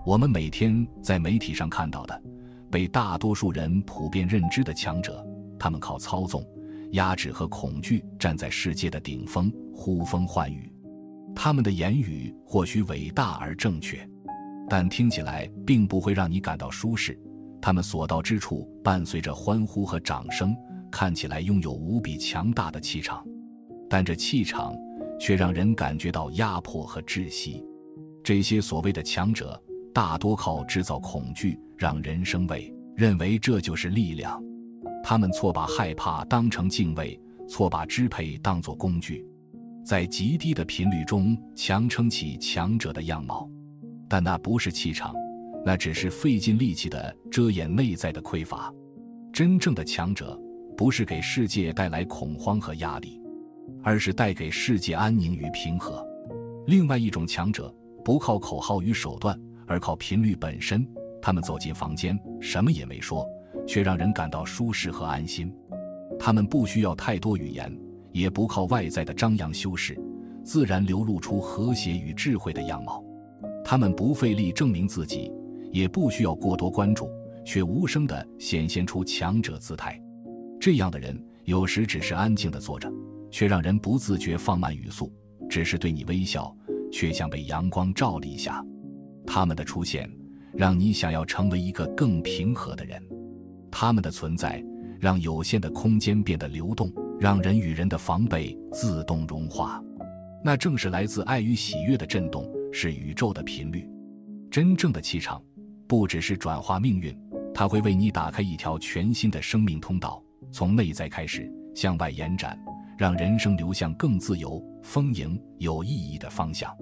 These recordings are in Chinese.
我们每天在媒体上看到的，被大多数人普遍认知的强者，他们靠操纵、压制和恐惧站在世界的顶峰，呼风唤雨。他们的言语或许伟大而正确，但听起来并不会让你感到舒适。他们所到之处伴随着欢呼和掌声，看起来拥有无比强大的气场，但这气场却让人感觉到压迫和窒息。这些所谓的强者大多靠制造恐惧让人生畏，认为这就是力量。他们错把害怕当成敬畏，错把支配当作工具，在极低的频率中强撑起强者的样貌。但那不是气场，那只是费尽力气的遮掩内在的匮乏。真正的强者不是给世界带来恐慌和压力，而是带给世界安宁与平和。另外一种强者不靠口号与手段，而靠频率本身。他们走进房间，什么也没说，却让人感到舒适和安心。他们不需要太多语言，也不靠外在的张扬修饰，自然流露出和谐与智慧的样貌。他们不费力证明自己，也不需要过多关注，却无声地显现出强者姿态。这样的人有时只是安静地坐着，却让人不自觉放慢语速，只是对你微笑，却像被阳光照了一下。他们的出现让你想要成为一个更平和的人，他们的存在让有限的空间变得流动，让人与人的防备自动融化。那正是来自爱与喜悦的震动，是宇宙的频率。真正的气场不只是转化命运，它会为你打开一条全新的生命通道，从内在开始向外延展，让人生流向更自由、丰盈、有意义的方向。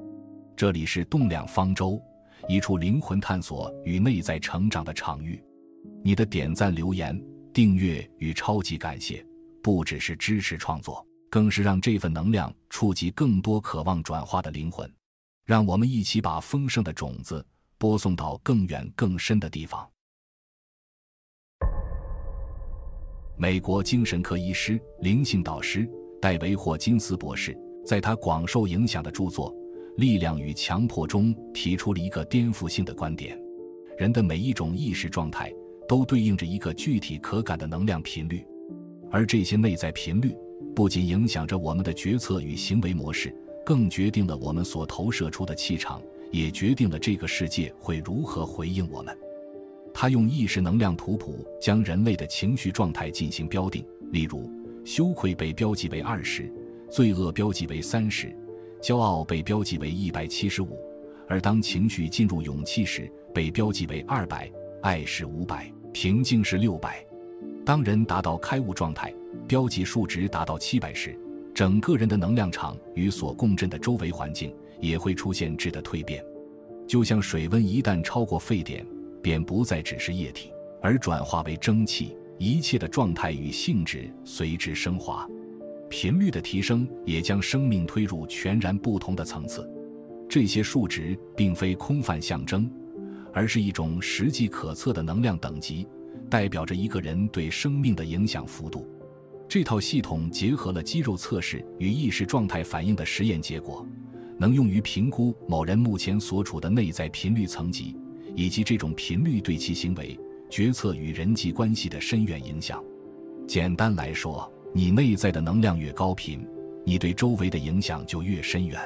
这里是动量方舟，一处灵魂探索与内在成长的场域。你的点赞、留言、订阅与超级感谢，不只是支持创作，更是让这份能量触及更多渴望转化的灵魂。让我们一起把丰盛的种子播送到更远更深的地方。美国精神科医师、灵性导师戴维·霍金斯博士在他广受影响的著作《力量与强迫》中提出了一个颠覆性的观点：人的每一种意识状态都对应着一个具体可感的能量频率，而这些内在频率不仅影响着我们的决策与行为模式，更决定了我们所投射出的气场，也决定了这个世界会如何回应我们。他用意识能量图谱将人类的情绪状态进行标定，例如羞愧被标记为20，罪恶标记为30，骄傲被标记为175，而当情绪进入勇气时被标记为200，爱是500，平静是600。当人达到开悟状态，标记数值达到700时，整个人的能量场与所共振的周围环境也会出现质的蜕变。就像水温一旦超过沸点，便不再只是液体，而转化为蒸汽，一切的状态与性质随之升华。频率的提升也将生命推入全然不同的层次。这些数值并非空泛象征，而是一种实际可测的能量等级，代表着一个人对生命的影响幅度。这套系统结合了肌肉测试与意识状态反应的实验结果，能用于评估某人目前所处的内在频率层级，以及这种频率对其行为、决策与人际关系的深远影响。简单来说，你内在的能量越高频，你对周围的影响就越深远。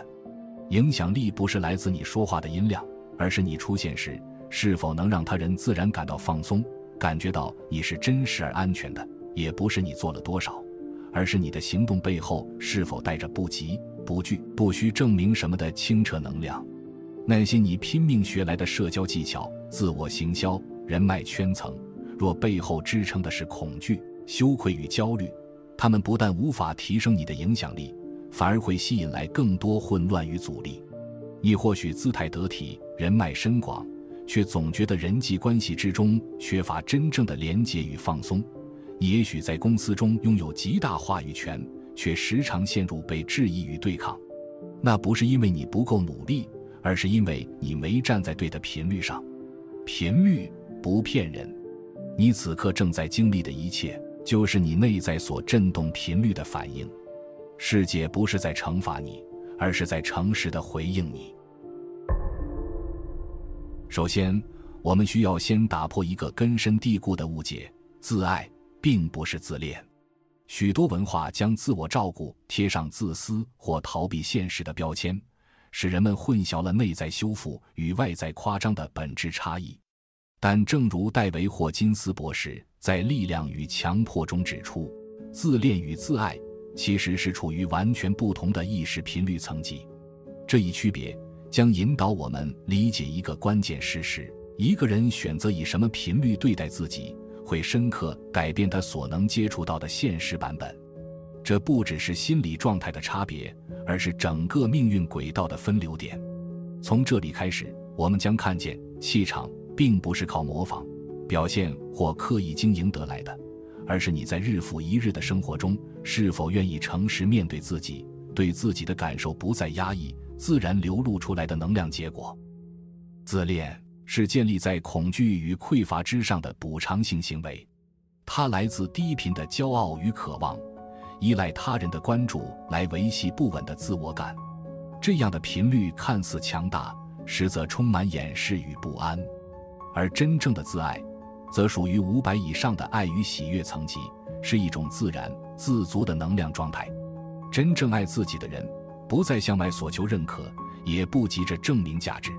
影响力不是来自你说话的音量，而是你出现时是否能让他人自然感到放松，感觉到你是真实而安全的。也不是你做了多少，而是你的行动背后是否带着不急不惧、不需证明什么的清澈能量。那些你拼命学来的社交技巧、自我行销、人脉圈层，若背后支撑的是恐惧、羞愧与焦虑，他们不但无法提升你的影响力，反而会吸引来更多混乱与阻力。你或许姿态得体、人脉深广，却总觉得人际关系之中缺乏真正的连结与放松。你也许在公司中拥有极大话语权，却时常陷入被质疑与对抗。那不是因为你不够努力，而是因为你没站在对的频率上。频率不骗人，你此刻正在经历的一切，就是你内在所振动频率的反应。世界不是在惩罚你，而是在诚实地回应你。首先，我们需要先打破一个根深蒂固的误解：自爱并不是自恋。许多文化将自我照顾贴上自私或逃避现实的标签，使人们混淆了内在修复与外在夸张的本质差异。但正如戴维·霍金斯博士在《力量与强迫》中指出，自恋与自爱其实是处于完全不同的意识频率层级。这一区别将引导我们理解一个关键事实：一个人选择以什么频率对待自己，会深刻改变他所能接触到的现实版本。这不只是心理状态的差别，而是整个命运轨道的分流点。从这里开始，我们将看见气场并不是靠模仿、表现或刻意经营得来的，而是你在日复一日的生活中是否愿意诚实面对自己，对自己的感受不再压抑，自然流露出来的能量结果。自恋是建立在恐惧与匮乏之上的补偿性行为，它来自低频的骄傲与渴望，依赖他人的关注来维系不稳的自我感。这样的频率看似强大，实则充满掩饰与不安。而真正的自爱则属于500以上的爱与喜悦层级，是一种自然自足的能量状态。真正爱自己的人不再向外索求认可，也不急着证明价值，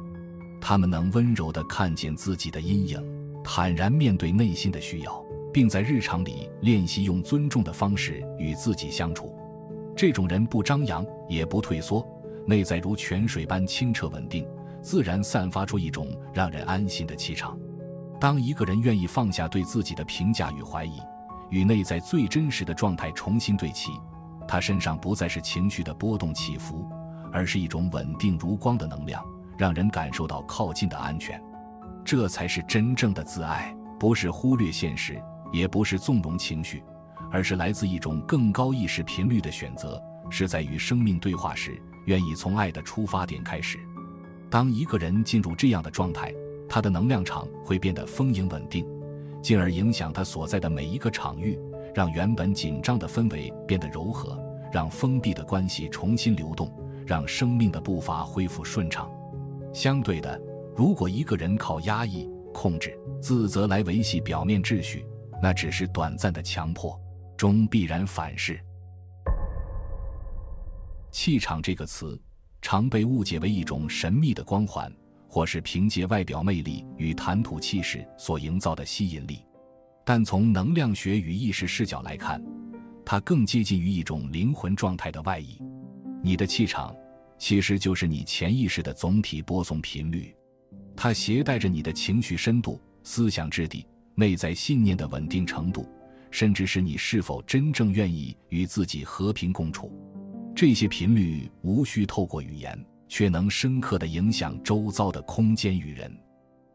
他们能温柔地看见自己的阴影，坦然面对内心的需要，并在日常里练习用尊重的方式与自己相处。这种人不张扬也不退缩，内在如泉水般清澈稳定，自然散发出一种让人安心的气场。当一个人愿意放下对自己的评价与怀疑，与内在最真实的状态重新对齐，他身上不再是情绪的波动起伏，而是一种稳定如光的能量，让人感受到靠近的安全。这才是真正的自爱，不是忽略现实，也不是纵容情绪，而是来自一种更高意识频率的选择，是在与生命对话时愿意从爱的出发点开始。当一个人进入这样的状态，他的能量场会变得丰盈稳定，进而影响他所在的每一个场域，让原本紧张的氛围变得柔和，让封闭的关系重新流动，让生命的步伐恢复顺畅。相对的，如果一个人靠压抑、控制、自责来维系表面秩序，那只是短暂的强迫，终必然反噬。气场这个词常被误解为一种神秘的光环，或是凭借外表魅力与谈吐气势所营造的吸引力。但从能量学与意识视角来看，它更接近于一种灵魂状态的外衣。你的气场其实就是你潜意识的总体播送频率，它携带着你的情绪深度、思想质地、内在信念的稳定程度，甚至是你是否真正愿意与自己和平共处。这些频率无需透过语言，却能深刻地影响周遭的空间与人。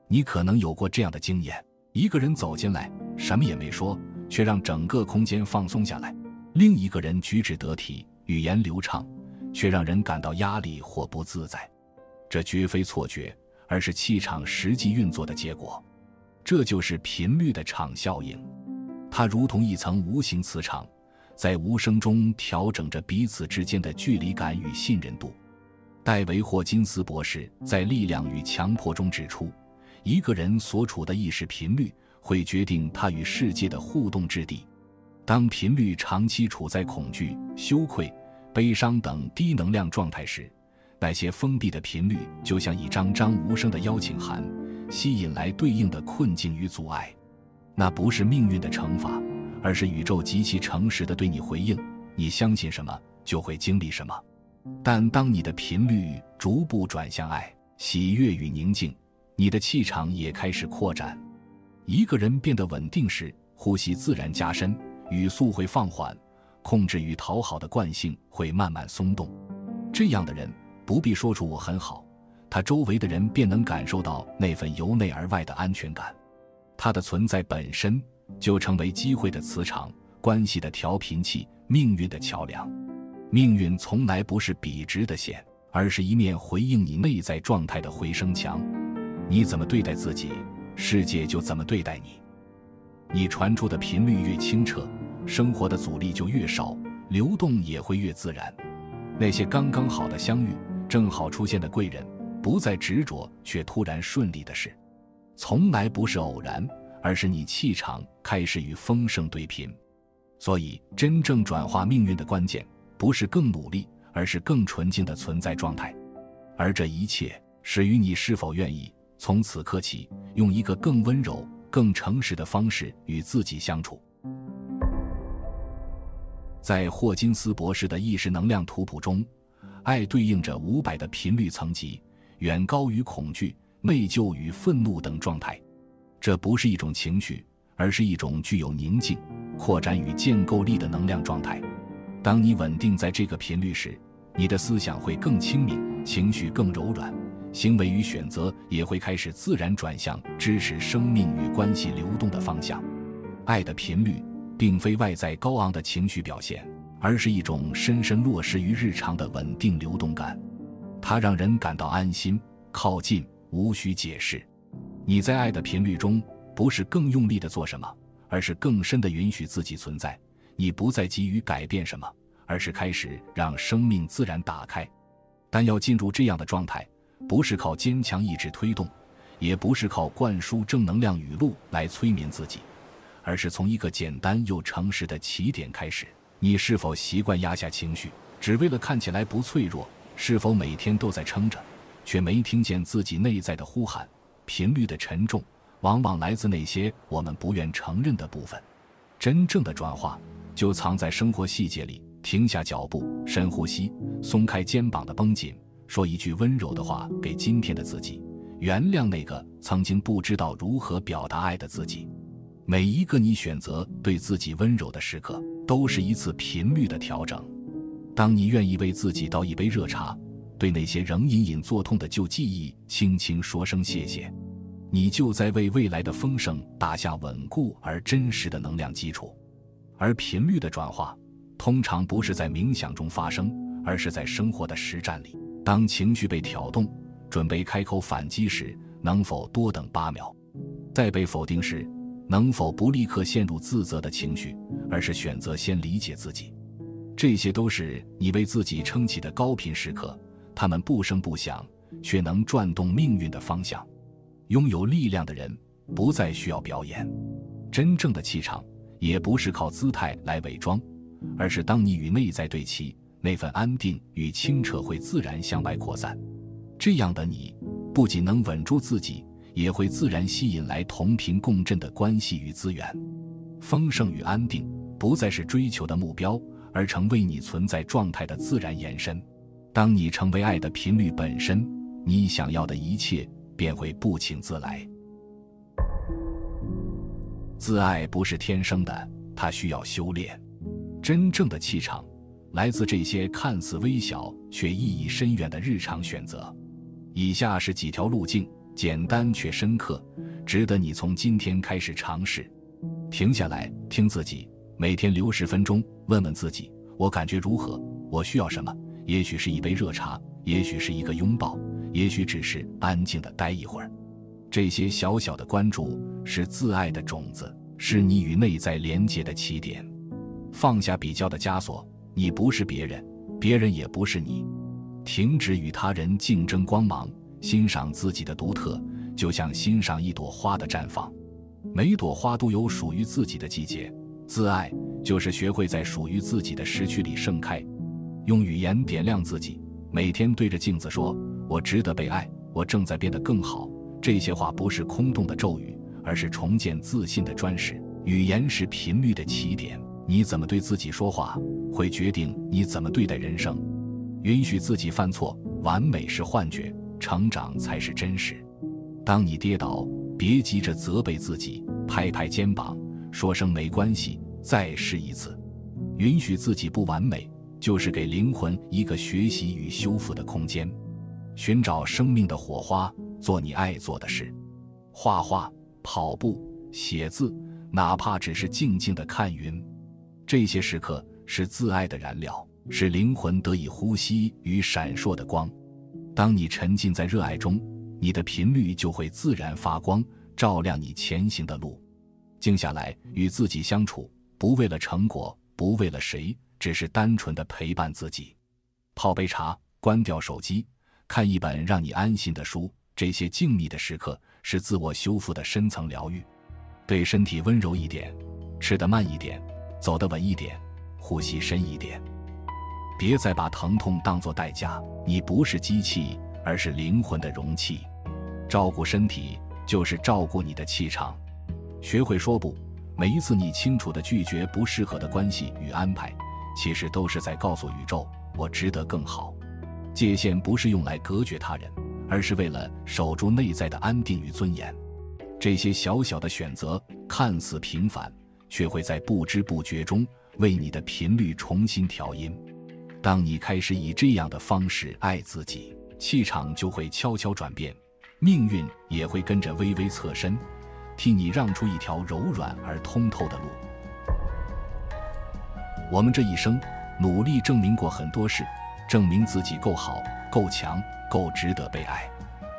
你可能有过这样的经验：一个人走进来，什么也没说，却让整个空间放松下来；另一个人举止得体，语言流畅，却让人感到压力或不自在。这绝非错觉，而是气场实际运作的结果。这就是频率的场效应，它如同一层无形磁场，在无声中调整着彼此之间的距离感与信任度。戴维·霍金斯博士在《力量与强迫》中指出，一个人所处的意识频率会决定他与世界的互动质地。当频率长期处在恐惧、羞愧、悲伤等低能量状态时，那些封闭的频率就像一张张无声的邀请函，吸引来对应的困境与阻碍。那不是命运的惩罚，而是宇宙极其诚实地对你回应，你相信什么，就会经历什么。但当你的频率逐步转向爱、喜悦与宁静，你的气场也开始扩展。一个人变得稳定时，呼吸自然加深，语速会放缓，控制与讨好的惯性会慢慢松动。这样的人不必说出我很好，他周围的人便能感受到那份由内而外的安全感。他的存在本身就成为机会的磁场、关系的调频器、命运的桥梁。命运从来不是笔直的线，而是一面回应你内在状态的回声墙。你怎么对待自己，世界就怎么对待你。你传出的频率越清澈，生活的阻力就越少，流动也会越自然。那些刚刚好的相遇，正好出现的贵人，不再执着却突然顺利的事，从来不是偶然，而是你气场开始与丰盛对频。所以真正转化命运的关键，不是更努力，而是更纯净的存在状态。而这一切始于你是否愿意从此刻起，用一个更温柔、更诚实的方式与自己相处。在霍金斯博士的意识能量图谱中，爱对应着500的频率层级，远高于恐惧、内疚与愤怒等状态。这不是一种情绪，而是一种具有宁静、扩展与建构力的能量状态。当你稳定在这个频率时，你的思想会更清明，情绪更柔软，行为与选择也会开始自然转向支持生命与关系流动的方向。爱的频率并非外在高昂的情绪表现，而是一种深深落实于日常的稳定流动感。它让人感到安心、靠近，无需解释。你在爱的频率中，不是更用力地做什么，而是更深地允许自己存在。你不再急于改变什么，而是开始让生命自然打开。但要进入这样的状态，不是靠坚强意志推动，也不是靠灌输正能量语录来催眠自己，而是从一个简单又诚实的起点开始。你是否习惯压下情绪，只为了看起来不脆弱？是否每天都在撑着，却没听见自己内在的呼喊？频率的沉重往往来自那些我们不愿承认的部分。真正的转化就藏在生活细节里。停下脚步，深呼吸，松开肩膀的绷紧，说一句温柔的话给今天的自己，原谅那个曾经不知道如何表达爱的自己。每一个你选择对自己温柔的时刻，都是一次频率的调整。当你愿意为自己倒一杯热茶，对那些仍隐隐作痛的旧记忆轻轻说声谢谢，你就在为未来的丰盛打下稳固而真实的能量基础。而频率的转化通常不是在冥想中发生，而是在生活的实战里。当情绪被挑动，准备开口反击时，能否多等8秒？在被否定时，能否不立刻陷入自责的情绪，而是选择先理解自己？这些都是你为自己撑起的高频时刻，它们不声不响，却能转动命运的方向。拥有力量的人不再需要表演，真正的气场也不是靠姿态来伪装，而是当你与内在对齐，那份安定与清澈会自然向外扩散。这样的你不仅能稳住自己，也会自然吸引来同频共振的关系与资源。丰盛与安定不再是追求的目标，而成为你存在状态的自然延伸。当你成为爱的频率本身，你想要的一切便会不请自来。自爱不是天生的，它需要修炼。真正的气场来自这些看似微小却意义深远的日常选择。以下是几条路径，简单却深刻，值得你从今天开始尝试。停下来，听自己，每天留10分钟，问问自己，我感觉如何？我需要什么？也许是一杯热茶，也许是一个拥抱，也许只是安静地待一会儿。这些小小的关注是自爱的种子，是你与内在连结的起点。放下比较的枷锁，你不是别人，别人也不是你。停止与他人竞争光芒，欣赏自己的独特，就像欣赏一朵花的绽放。每朵花都有属于自己的季节，自爱就是学会在属于自己的时区里盛开。用语言点亮自己，每天对着镜子说，我值得被爱，我正在变得更好。这些话不是空洞的咒语，而是重建自信的砖石。语言是频率的起点，你怎么对自己说话，会决定你怎么对待人生。允许自己犯错，完美是幻觉，成长才是真实。当你跌倒，别急着责备自己，拍拍肩膀，说声没关系，再试一次。允许自己不完美，就是给灵魂一个学习与修复的空间。寻找生命的火花，做你爱做的事。画画、跑步、写字，哪怕只是静静地看云。这些时刻是自爱的燃料，是灵魂得以呼吸与闪烁的光。当你沉浸在热爱中，你的频率就会自然发光，照亮你前行的路。静下来，与自己相处，不为了成果，不为了谁，只是单纯的陪伴自己。泡杯茶，关掉手机，看一本让你安心的书，这些静谧的时刻是自我修复的深层疗愈。对身体温柔一点，吃得慢一点，走得稳一点，呼吸深一点。别再把疼痛当作代价，你不是机器，而是灵魂的容器。照顾身体就是照顾你的气场。学会说不，每一次你清楚地拒绝不适合的关系与安排，其实都是在告诉宇宙，我值得更好。界限不是用来隔绝他人，而是为了守住内在的安定与尊严。这些小小的选择看似平凡，却会在不知不觉中为你的频率重新调音。当你开始以这样的方式爱自己，气场就会悄悄转变，命运也会跟着微微侧身，替你让出一条柔软而通透的路。我们这一生努力证明过很多事，证明自己够好、够强、够值得被爱，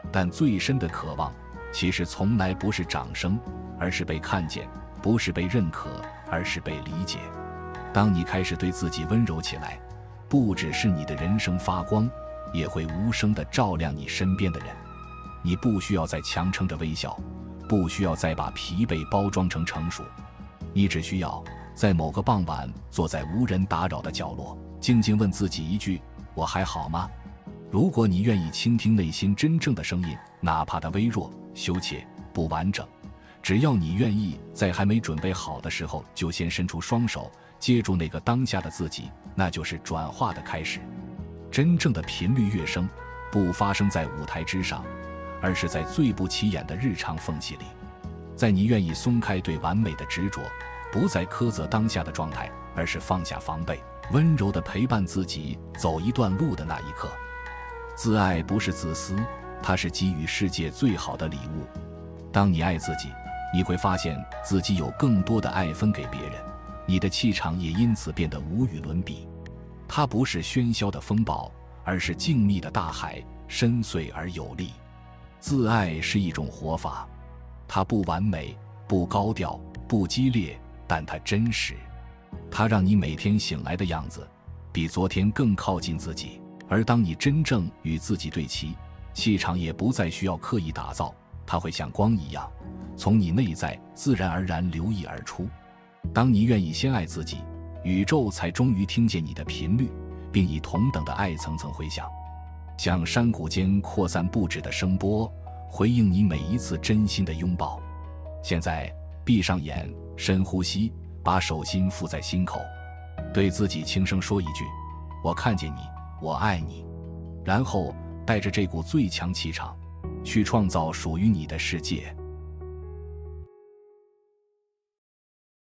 但最深的渴望其实从来不是掌声，而是被看见；不是被认可，而是被理解。当你开始对自己温柔起来，不只是你的人生发光，也会无声地照亮你身边的人。你不需要再强撑着微笑，不需要再把疲惫包装成成熟，你只需要在某个傍晚坐在无人打扰的角落，静静问自己一句：我还好吗？如果你愿意倾听内心真正的声音，哪怕它微弱、羞怯、不完整，只要你愿意在还没准备好的时候就先伸出双手接住那个当下的自己，那就是转化的开始。真正的频率跃升不发生在舞台之上，而是在最不起眼的日常缝隙里。在你愿意松开对完美的执着，不再苛责当下的状态，而是放下防备，温柔地陪伴自己走一段路的那一刻。自爱不是自私，它是给予世界最好的礼物。当你爱自己，你会发现自己有更多的爱分给别人，你的气场也因此变得无与伦比。它不是喧嚣的风暴，而是静谧的大海，深邃而有力。自爱是一种活法，它不完美，不高调，不激烈，但它真实。它让你每天醒来的样子比昨天更靠近自己。而当你真正与自己对齐，气场也不再需要刻意打造，它会像光一样从你内在自然而然流溢而出。当你愿意先爱自己，宇宙才终于听见你的频率，并以同等的爱层层回响，像山谷间扩散不止的声波，回应你每一次真心的拥抱。现在闭上眼，深呼吸，把手心附在心口，对自己轻声说一句：我看见你，我爱你。然后带着这股最强气场去创造属于你的世界。